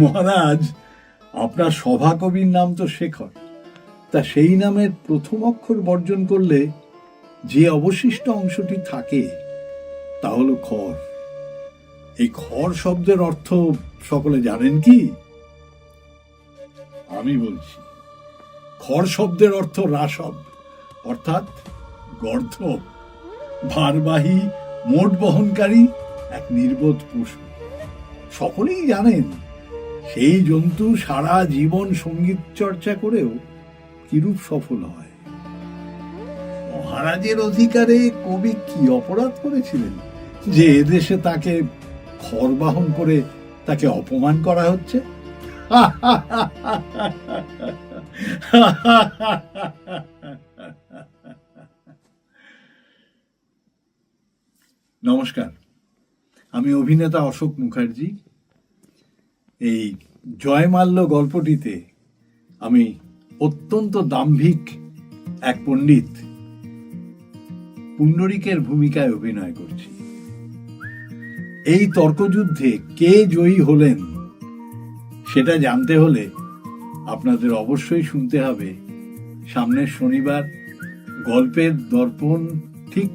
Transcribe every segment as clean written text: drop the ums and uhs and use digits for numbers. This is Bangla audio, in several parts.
মহারাজ, আপনার সভাকবির নাম তো শেখর, তা সেই নামের প্রথম অক্ষর বর্জন করলে যে অবশিষ্ট অংশটি থাকে তা হলো খর। এই খর শব্দের অর্থ সকলে জানেন কি? আমি বলছি, খর শব্দের অর্থ রাসব, অর্থাৎ গর্ধ, ভারবাহী, মোট বহনকারী এক নির্বোধ পশু। সকলেই জানেন সেই জন্তু সারা জীবন সঙ্গীত চর্চা করেও কিরূপ সফল হয়। মহারাজের অধিকারে কবি কি অপরাধ করেছিলেন যে এদেশে তাকে খর বাহন করে তাকে অপমান করা হচ্ছে? নমস্কার, আমি অভিনেতা অশোক মুখার্জি। এই জয়মাল্য গল্পটিতে আমি অত্যন্ত দাম্ভিক এক পণ্ডিত পুণ্ডরীকের ভূমিকায় অভিনয় করছি। এই তর্কযুদ্ধে কে জয়ী হলেন সেটা জানতে হলে আপনাদের অবশ্যই শুনতে হবে সামনের শনিবার গল্পের দর্পণ, ঠিক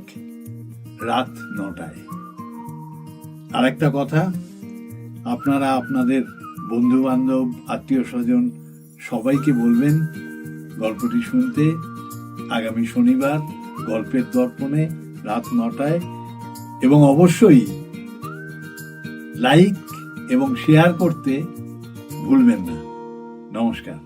রাত 9টায়। আর একটা কথা, আপনারা আপনাদের বন্ধু বান্ধব, আত্মীয় স্বজন সবাইকে বলবেন গল্পটি শুনতে আগামী শনিবার গল্পের দর্পণে রাত 9টায়, এবং অবশ্যই লাইক এবং শেয়ার করতে ভুলবেন না। নমস্কার।